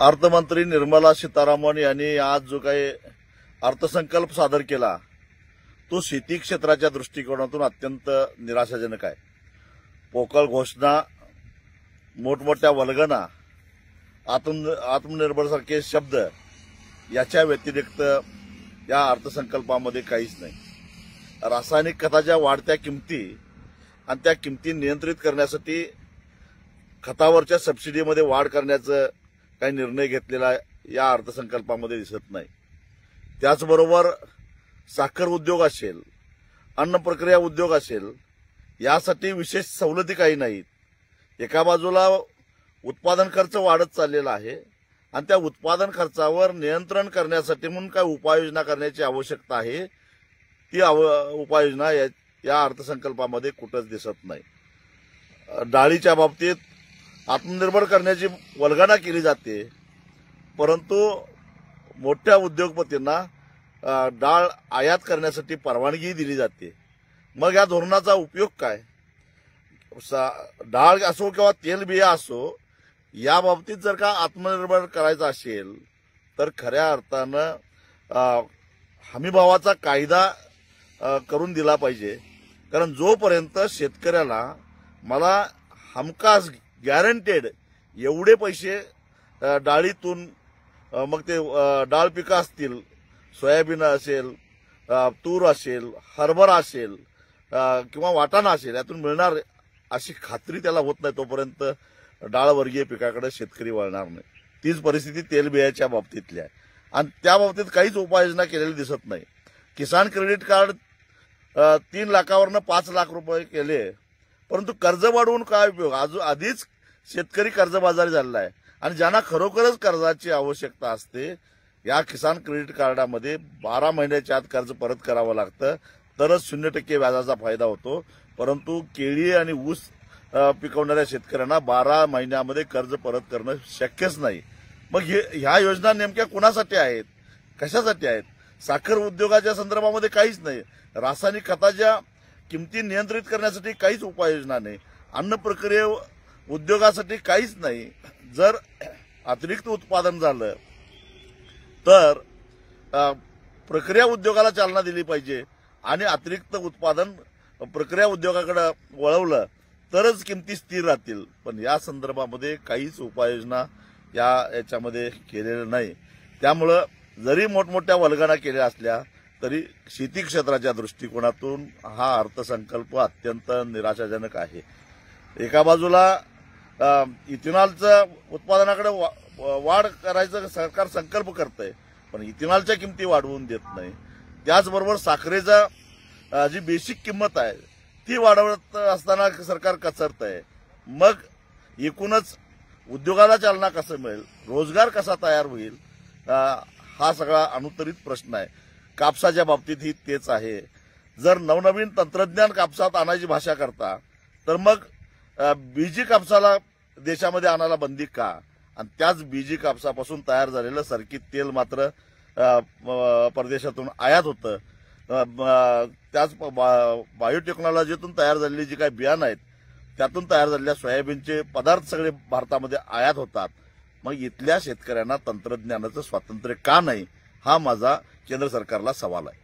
अर्थमंत्री निर्मला सीतारामन यांनी आज जो काही अर्थसंकल्प सादर केला तो शेती क्षेत्राच्या दृष्टिकोनातून अत्यंत निराशाजनक आहे। पोकळ घोषणा, मोठमोठ्या वल्गना, आत्मनिर्भरसारखे शब्द याच्या व्यतिरिक्त या अर्थसंकल्पामध्ये काहीच नाही। रासायनिक खताच्या वाढत्या किमती आणि त्या किमती नियंत्रित करण्यासाठी खतावरच्या सबसिडीमध्ये वाढ करण्याचा काही निर्णय घेतलेला या अर्थसंकल्पामध्ये दिसत नाही। त्याचबरोबर साखर उद्योग असेल, अन्न प्रक्रिया उद्योग असेल, यासाठी विशेष सवलती काही नाहीत। एका बाजूला उत्पादन खर्च वाढत चाललेला आहे आणि त्या उत्पादन खर्चावर नियंत्रण करण्यासाठी म्हणून काय उपाययोजना करण्याची आवश्यकता आहे, ती उपाययोजना या अर्थसंकल्पामध्ये कुठंच दिसत नाही। डाळीच्या बाबतीत आत्मनिर्भर करण्याची वल्गना केली जाते, परंतु मोठ्या उद्योगपतींना डाळ आयात करण्यासाठी परवानगी दिली जाते। मग या धोरणाचा उपयोग काय? डाळ असो किंवा तेलबिया असो, या बाबतीत जर का आत्मनिर्भर करायचं असेल तर खऱ्या अर्थानं हमीभावाचा कायदा करून दिला पाहिजे। कारण जोपर्यंत शेतकऱ्याला मला हमखास गॅरंटेड एवढे पैसे डाळीतून, मग ते डाळ पिकं असतील, सोयाबीन असेल, तूर असेल, हरभरा असेल किंवा वाटाणा असेल, यातून मिळणार अशी खात्री त्याला होत नाही, तोपर्यंत डाळवर्गीय पिकाकडे शेतकरी वळणार नाही। तीच परिस्थिती तेलबियाच्या बाबतीतली आहे आणि त्या बाबतीत काहीच उपाययोजना केलेली दिसत नाही। किसान क्रेडिट कार्ड 3 लाखावरनं 5 लाख रुपये केले, परंतु कर्ज वाढवून काय उपयोग? आधीच शेतकरी कर्जबाजारी झालेला आहे आणि ज्यांना खरोखरच कर्जाची आवश्यकता असते, या किसान क्रेडिट कार्डामध्ये 12 महिन्याच्या आत कर्ज परत करावं लागतं, तरच 0% व्याजाचा फायदा होतो। परंतु केळी आणि ऊस पिकवणाऱ्या शेतकऱ्यांना 12 महिन्यामध्ये कर्ज परत करणं शक्यच नाही। मग ह्या योजना नेमक्या कुणासाठी आहेत, कशासाठी आहेत? साखर उद्योगाच्या संदर्भामध्ये काहीच नाही। रासायनिक खताच्या किमती नियंत्रित करण्यासाठी काहीच उपाययोजना नाही। अन्न प्रक्रिया उद्योगासाठी काहीच नाही। जर अतिरिक्त उत्पादन झालं तर प्रक्रिया उद्योगाला चालना दिली पाहिजे आणि अतिरिक्त उत्पादन प्रक्रिया उद्योगाकडे वळवलं तरच किमती स्थिर राहतील। पण या संदर्भामध्ये काहीच उपाययोजना याच्यामध्ये केलेलं नाही। त्यामुळं जरी मोठमोठ्या वल्गना केल्या असल्या तरी शेती क्षेत्राच्या दृष्टिकोनातून हा अर्थसंकल्प अत्यंत निराशाजनक आहे। एका बाजूला इथेनॉलचं उत्पादनाकडे वाढ करायचं सरकार संकल्प करतंय, पण इथेनॉलच्या किमती वाढवून देत नाही। त्याचबरोबर साखरेचा जी बेसिक किंमत आहे ती वाढवत असताना सरकार कचरतंय। मग एकूणच उद्योगाला चालना कसं मिळेल, रोजगार कसा तयार होईल, हा सगळा अनुत्तरित प्रश्न आहे। कापसाच्या बाबतीतही तेच आहे। जर नवनवीन तंत्रज्ञान कापसात आणायची भाषा करता तर मग बीजी कापसाला देशामध्ये आणायला बंदी का? आणि त्याच बीजी कापसापासून तयार झालेलं सर्किट तेल मात्र परदेशातून आयात होतं। त्याच बायोटेक्नॉलॉजीतून तयार झालेली जी काही बियाणं आहेत त्यातून तयार झालेल्या सोयाबीनचे पदार्थ सगळे भारतामध्ये आयात होतात। मग इथल्या शेतकऱ्यांना तंत्रज्ञानाचं स्वातंत्र्य का नाही, हा माझा केंद्र सरकारला सवाल आहे।